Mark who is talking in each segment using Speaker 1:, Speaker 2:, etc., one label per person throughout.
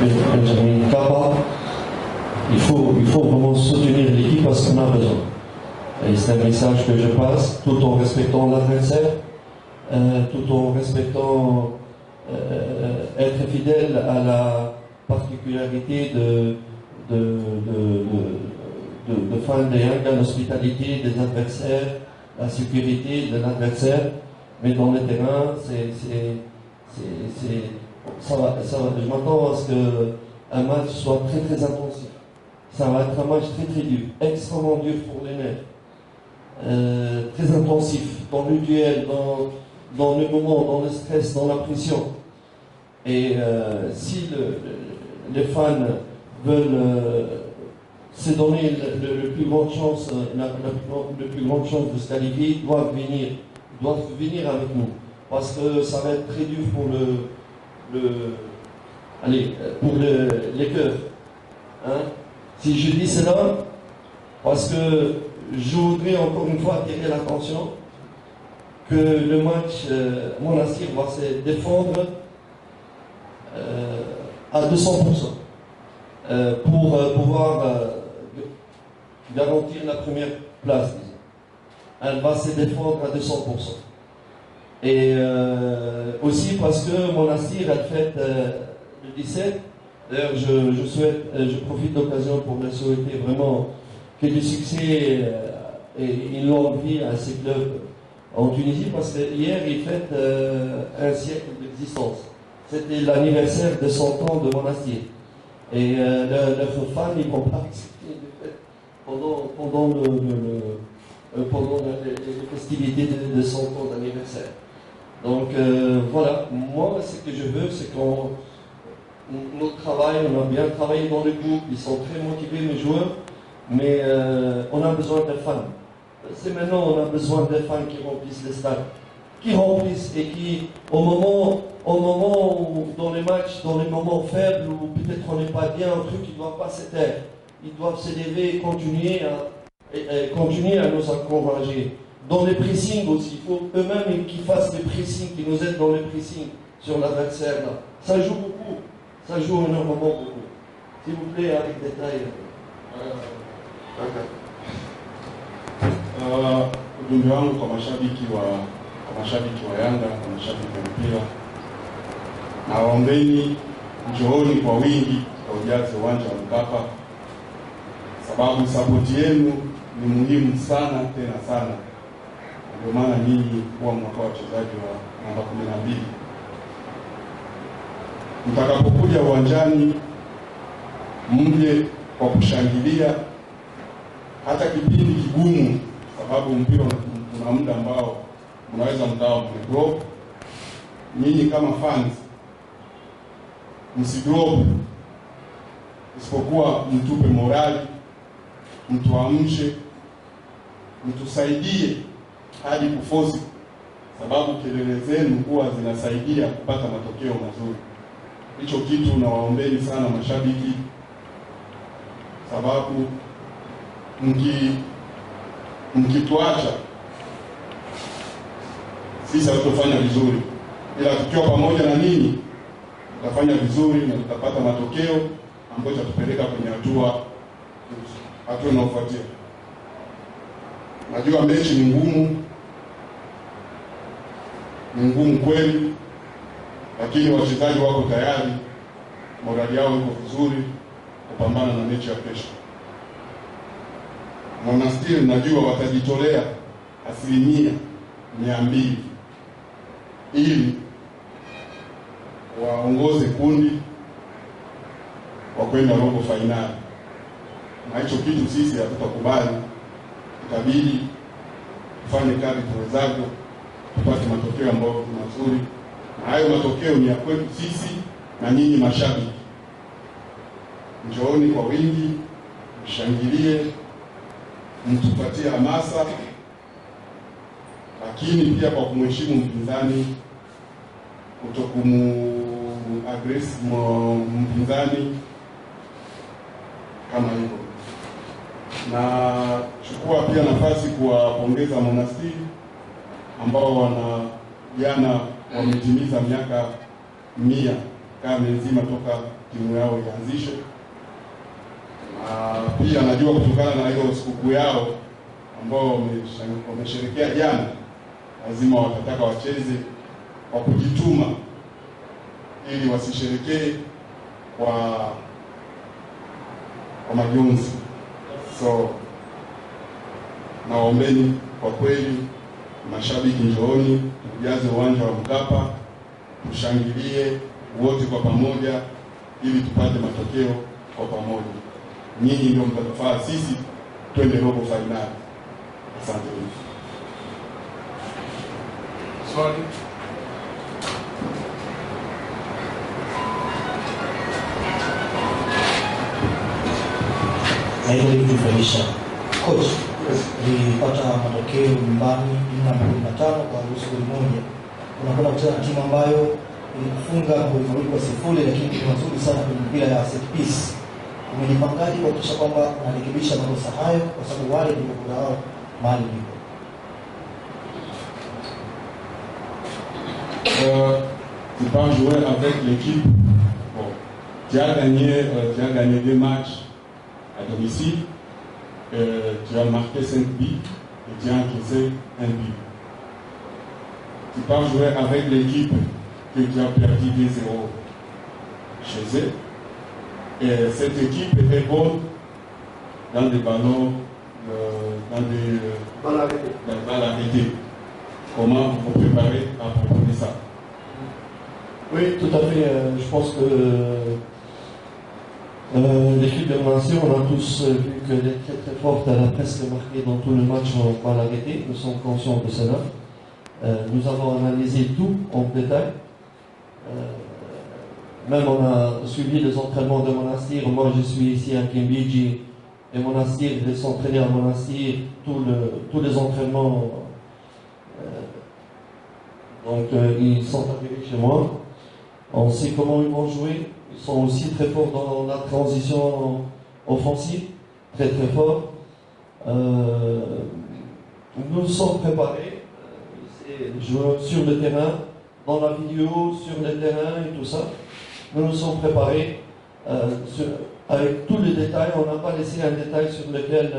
Speaker 1: Benjamin Kappa. Il faut vraiment soutenir l'équipe parce qu'on a besoin. Et c'est un message que je passe, tout en respectant l'adversaire, tout en respectant être fidèle à la particularité de Fan de Yanga, l'hospitalité des adversaires, la sécurité de l'adversaire, mais dans le terrain, je m'attends à ce qu'un match soit très très intensif. Ça va être un match très très dur, extrêmement dur pour les nerfs, très intensif dans le duel, dans le moment, dans le stress, dans la pression. Et si les fans veulent se donner le plus grande chance, la plus grande chance de se qualifier, ils doivent venir avec nous. Parce que ça va être très dur pour les cœurs. Hein? Si je dis cela, parce que je voudrais encore une fois attirer l'attention que le match Monastir va se défendre à 200% pour pouvoir garantir la première place, disons. Elle va se défendre à 200%. Et aussi parce que Monastir, elle fête le 17. D'ailleurs, je profite de l'occasion pour leur souhaiter vraiment que du succès et une longue vie à ces clubs en Tunisie, parce que hier, ils fêtent un siècle d'existence. C'était l'anniversaire de 100 ans de Monastir. Et leurs fans, ils vont pas accepter de fête pendant les festivités de 100 ans d'anniversaire. Donc voilà, moi, ce que je veux, c'est qu'on notre travail, on a bien travaillé dans le groupe, ils sont très motivés, mes joueurs, mais on a besoin de fans. C'est maintenant, on a besoin de fans qui remplissent les stades, qui remplissent et qui, au moment où, dans les matchs, dans les moments faibles, où peut-être on n'est pas bien, un truc, ils ne doivent pas se taire. Ils doivent s'élever et continuer à nous encourager. Dans les pressings aussi, il faut eux-mêmes qu'ils fassent des pressings, qu'ils nous aident dans les pressings sur l'adversaire. Ça joue beaucoup. Ça joue énormément beaucoup. S'il vous plaît, avec détail.
Speaker 2: Ujumbe wangu kwa mashabiki wa Yanga, kwa mashabiki wa mpira, na waombeni njooni kwa wingi ujaze uwanja wa Mkapa, sababu sapoti yenu ni muhimu sana tena sana. Ndio maana nyinyi huwa mnakuwa wachezaji wa namba 12. Mtakapokuja uwanjani, mje kwa kushangilia hata kipindi kigumu, sababu mpira una muda ambao unaweza mkawa mdrop. Nyinyi kama fans msidrop, isipokuwa mtupe morali, mtuamshe, mtusaidie hadi kufosi, sababu kelele zenu huwa zinasaidia kupata matokeo mazuri. Hicho kitu nawaombeni sana mashabiki, sababu mkituacha sisi hatutafanya vizuri, ila tukiwa pamoja na ninyi tutafanya vizuri na tutapata matokeo ambayo yatatupeleka kwenye hatua inayofuatia. Najua mechi ni ngumu kweli, lakini wachezaji wako tayari, morali yao iko vizuri kupambana na mechi ya kesho. Monastir najua watajitolea 200% ili waongoze kundi wa kwenda robo finali. Na hicho kitu sisi hatutakubali. Itabidi tufanye kazi tuwezavyo tupate matokeo ambayo ni mazuri. Na hayo matokeo ni ya kwetu sisi na nyinyi mashabiki. Njooni kwa wingi, mshangilie, mtupatie hamasa, lakini pia kwa kumheshimu mpinzani, kutokumu-aggress mpinzani kama hivyo. Na chukua pia nafasi kuwapongeza Monastir ambao jana wametimiza miaka 100 kama nzima toka timu yao ianzishe. Pia najua kutokana na hiyo sikukuu yao ambao wamesherehekea jana, lazima watataka wacheze kwa kujituma ili wasisherekee kwa majonzi. So naombeni kwa kweli, mashabiki, njooni tujaze uwanja wa Mkapa, tushangilie wote kwa pamoja ili tupate matokeo kwa pamoja. Nyinyi ndio mtatufaa sisi twende robo finali. Asante.
Speaker 3: Swali.
Speaker 4: Ili kufundisha coach, nilipata matokeo nyumbani 15 kwa goli moja. Unakwenda kucheza na timu ambayo ilifunga goli mawili kwa sifuri, lakini ni nzuri sana kwenye mpira ya set piece. Umejipangaje kuhakikisha kwamba unarekebisha makosa hayo, kwa sababu wale ndio kuna wao mahali ndipo?
Speaker 2: Tu peux jouer avec l'équipe. Bon, tu as gagné 2 matchs à domicile, tu as marqué 5 buts et tu as encaissé 1 but. Tu peux jouer avec l'équipe que tu as perdu 2-0 chez eux. Et cette équipe est bonne dans des ballons, dans des balles arrêtées. Comment vous vous préparez à proposer ça?
Speaker 1: Oui, tout à fait. Je pense que l'équipe de Monastir, on a tous vu qu'elle est très très forte. Elle a presque marqué dans tout le match en balle arrêtée. Nous sommes conscients de cela. Nous avons analysé tout en détail. Même on a suivi les entraînements de Monastir. Moi, je suis ici à Kimbiji et Monastir, ils s'entraîner à Monastir, tous les entraînements. Donc, ils sont arrivés chez moi. On sait comment ils vont jouer. Ils sont aussi très forts dans la transition offensive, très très forts. Nous sommes préparés. Jouer sur le terrain, dans la vidéo, sur le terrain et tout ça. Nous nous sommes préparés avec tous les détails. On n'a pas laissé un détail sur lequel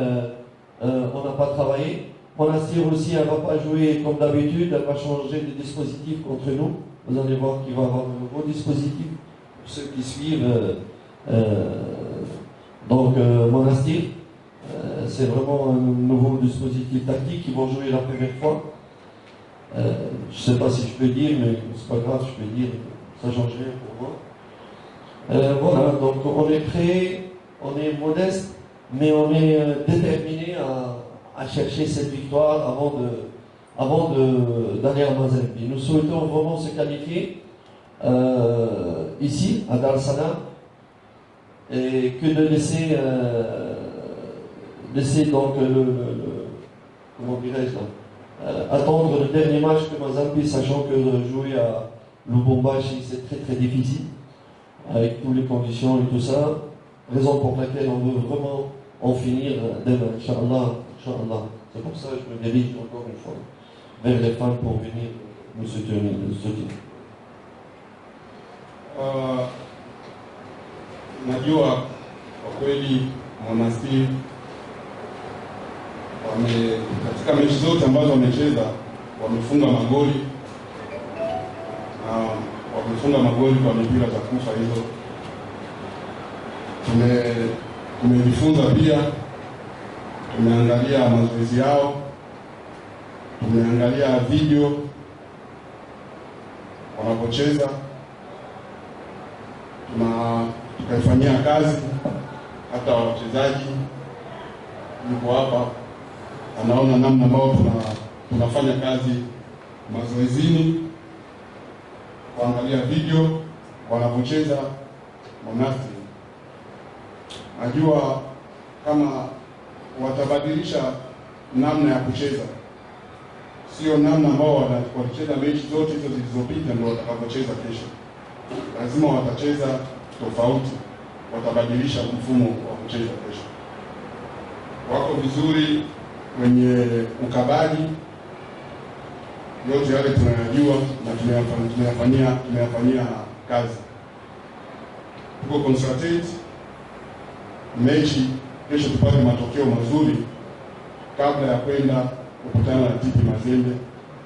Speaker 1: on n'a pas travaillé. Monastir aussi, elle ne va pas jouer comme d'habitude, elle va changer de dispositif contre nous. Vous allez voir qu'il va y avoir un nouveau dispositif pour ceux qui suivent. Donc, Monastir, c'est vraiment un nouveau dispositif tactique qu'ils vont jouer la première fois. Je ne sais pas si je peux dire, mais c'est pas grave, je peux dire, ça ne change rien pour moi. Voilà, donc on est prêt, on est modeste, mais on est déterminé à chercher cette victoire avant d'aller à Mazembe. Nous souhaitons vraiment se qualifier ici, à Dar es Salaam, et que de laisser donc comment dirais-je attendre le dernier match de Mazembe, sachant que jouer à Lubumbashi c'est très très difficile avec toutes les conditions et tout ça, raison pour laquelle on veut vraiment en finir demain, Inch'Allah. C'est pour ça que je me dirige encore une fois vers les fans pour venir nous soutenir.
Speaker 2: Najua kwa kweli Monastir katika mechi zote ambazo wamecheza wamefunga magoli kwa mipira za kufa hizo. Tumejifunza pia, tumeangalia mazoezi yao, tumeangalia video wanapocheza, tukaifanyia kazi. Hata wachezaji yuko hapa anaona namna ambao tunafanya kazi mazoezini, kuangalia video wanapocheza Monastir. Najua kama watabadilisha namna ya kucheza, sio namna ambao walicheza mechi zote hizo zilizopita ndio watakapocheza kesho. Lazima watacheza tofauti, watabadilisha mfumo wa kucheza kesho. Wako vizuri kwenye ukabaji, yote yale tunayajua na tumeyafanyia kazi. tuko concentrate mechi kesho, tupate matokeo mazuri kabla ya kwenda kukutana na TP Mazembe,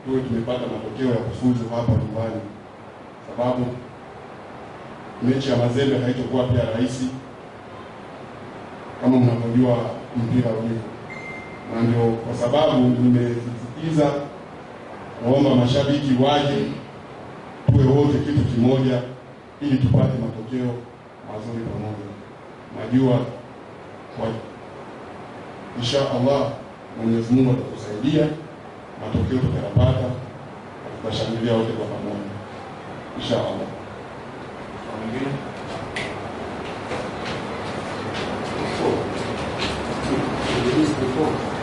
Speaker 2: tuwe tumepata matokeo ya kufuzu hapa nyumbani, sababu mechi ya Mazembe haitakuwa pia rahisi kama mnavyojua mpira ulivyo, na ndio kwa sababu nimesisitiza kuomba mashabiki waje tuwe wote kitu kimoja ili tupate matokeo mazuri pamoja. Najua kwa insha Allah Mwenyezi Mungu atatusaidia, matokeo tutayapata, tutashangilia wote kwa pamoja insha Allah.
Speaker 3: Before.